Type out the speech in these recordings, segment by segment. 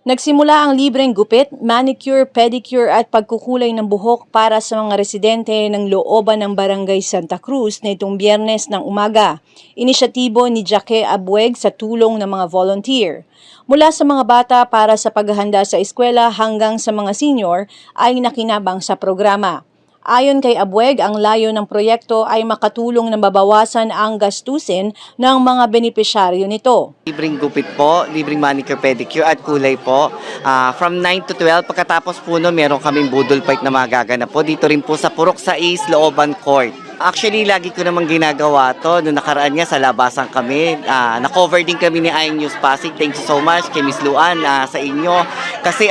Nagsimula ang libreng gupit, manicure, pedicure at pagkukulay ng buhok para sa mga residente ng looban ng Barangay Santa Cruz nitong Biyernes ng umaga. Inisyatibo ni Jacque Abueg sa tulong ng mga volunteer. Mula sa mga bata para sa paghahanda sa eskwela hanggang sa mga senior ay nakinabang sa programa. Ayon kay Abueg, ang layo ng proyekto ay makatulong na mabawasan ang gastusin ng mga benepisyaryo nito. Libreng gupit po, libreng manicure, pedicure at kulay po. From 9 to 12, pagkatapos po nun, meron kaming budol fight na magaganap po. Dito rin po sa Purok 6, Looban Court. Actually, lagi ko namang ginagawa to. Noong nakaraan nga sa labasan kami, na-cover din kami ni Ayong News Pasig. Thank you so much kay Miss Luan sa inyo. Kasi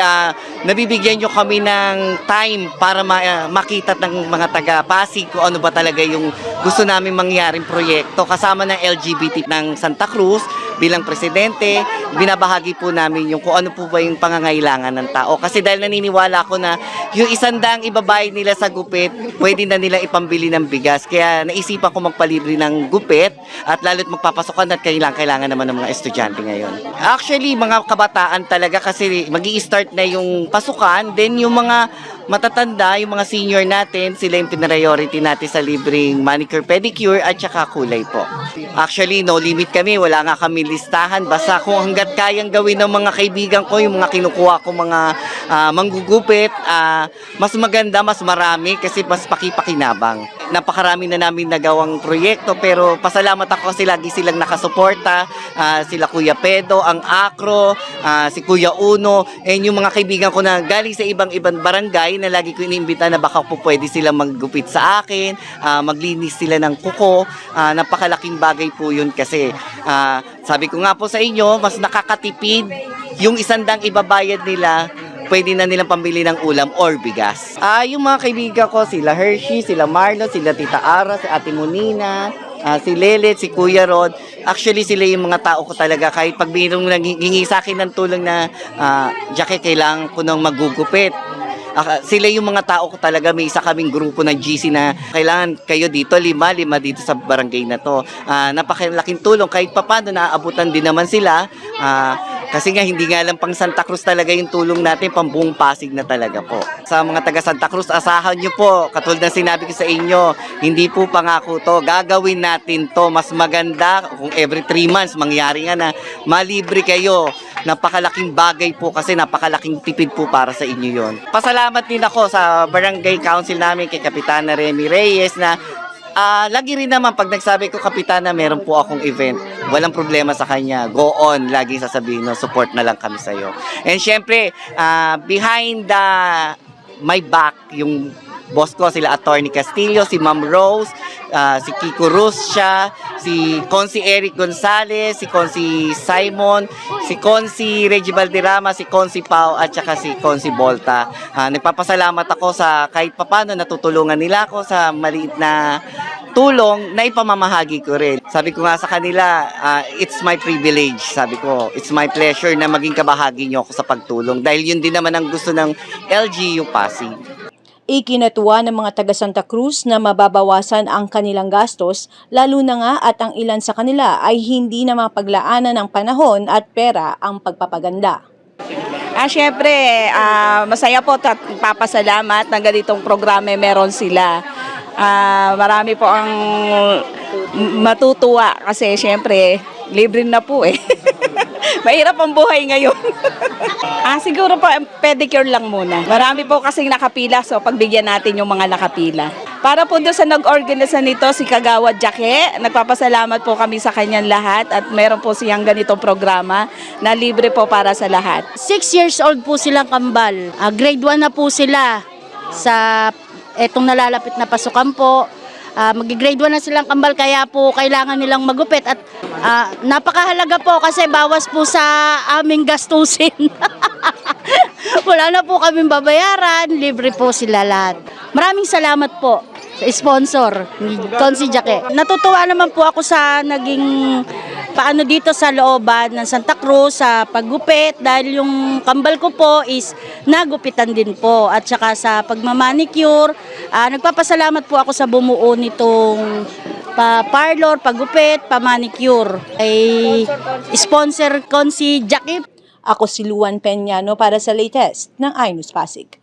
nabibigyan nyo kami ng time para makita ng mga taga-Pasig kung ano ba talaga yung gusto namin mangyaring proyekto. Kasama ng LGBT ng Santa Cruz bilang presidente, binabahagi po namin yung kung ano po ba yung pangangailangan ng tao. Kasi dahil naniniwala ko na yung 100 ibabayad nila sa gupit, pwede na nila ipambili ng bigas. Kaya naisipan ko magpalibre ng gupit at lalo't magpapasokan at kailangan naman ng mga estudyante ngayon. Actually, mga kabataan talaga kasi magi-start na yung pasukan, then yung mga matatanda, yung mga senior natin, sila yung priority natin sa libreng manicure, pedicure at saka kulay po. Actually, no limit kami, wala nga kami listahan, basta kung hanggat kayang gawin ng mga kaibigan ko, yung mga kinukuha ko mga manggugupit, mas maganda, mas marami kasi mas pakipakinabang. Napakarami na namin nagawang proyekto pero pasalamat ako kasi lagi silang nakasuporta, sila Kuya Pedo, ang Acro, si Kuya Uno, and yung mga kaibigan ko na galing sa ibang barangay na lagi ko iniimbita na baka po pwede silang maggupit sa akin, maglinis sila ng kuko. Napakalaking bagay po yun kasi sabi ko nga po sa inyo, mas nakakatipid yung 100 ibabayad nila, pwede na nilang pambili ng ulam or bigas. Yung mga kaibigan ko, sila Hershey, sila Marlon, sila Tita Ara, si Ate Monina, si Lelet, si Kuya Rod. Actually, sila yung mga tao ko talaga. Kahit pag mayroong nanghingi sa akin ng tulong na, Jacque, kailangan ko nang magugupit. Sila yung mga tao ko talaga. May isa kaming grupo ng GC na kailangan kayo dito, lima dito sa barangay na to. Napakalaking tulong. Kahit papano, naaabutan din naman sila. Kasi nga hindi nga lang pang Santa Cruz talaga yung tulong natin, pang buong Pasig na talaga po. Sa mga taga Santa Cruz, asahan nyo po, katulad ng sinabi ko sa inyo, hindi po pangako to, gagawin natin to. Mas maganda kung every 3 months mangyari nga na malibre kayo. Napakalaking bagay po kasi napakalaking tipid po para sa inyo yon. Pasalamat din ako sa barangay council namin kay Kapitana Remy Reyes na lagi rin naman pag nagsabi ko, Kapitana, meron po akong event. Walang problema sa kanya. Go on. Lagi sasabihin, no, support na lang kami sa'yo. And syempre, behind my back, yung boss ko, sila Attorney Castillo, si Ma'am Rose, si Kiko Ruscia, si Consi Eric Gonzalez, si Consi Simon, si Consi Reggie Valderrama, si Consi Pau, at saka si Consi Volta. Nagpapasalamat ako sa kahit papano natutulungan nila ako sa maliit na tulong na ipamamahagi ko rin. Sabi ko nga sa kanila, it's my privilege. Sabi ko, it's my pleasure na maging kabahagi nyo ako sa pagtulong. Dahil yun din naman ang gusto ng LGU Pasig. Ikinatuwa ng mga taga Santa Cruz na mababawasan ang kanilang gastos, lalo na nga at ang ilan sa kanila ay hindi na mapaglaanan ng panahon at pera ang pagpapaganda. Siyempre, masaya po at papasalamat na ganitong programa meron sila. Marami po ang matutuwa kasi siyempre, libre na po eh. Mahirap ang buhay ngayon. Siguro po, pedicure lang muna. Marami po kasing nakapila, so pagbigyan natin yung mga nakapila. Para po doon sa nag-organisa nito, si Kagawad Jacque, nagpapasalamat po kami sa kanyang lahat at meron po siyang ganitong programa na libre po para sa lahat. 6 years old po silang kambal. Grade 1 na po sila sa etong nalalapit na pasukan po. Mag-grade 1 na silang kambal kaya po kailangan nilang magupit at napakahalaga po kasi bawas po sa aming gastusin. Wala na po kaming babayaran, libre po sila lahat. Maraming salamat po sa sponsor ni Consi Jacque. Natutuwa naman po ako sa naging paano dito sa looban ng Santa Cruz sa paggupit dahil yung kambal ko po is nagupitan din po at saka sa pagmamanicure. Nagpapasalamat po ako sa bumuo nitong parlor, paggupit, pamanicure. Ay sponsor Consi Jacque. Ako si Luan Peñano para sa latest ng iNews Pasig.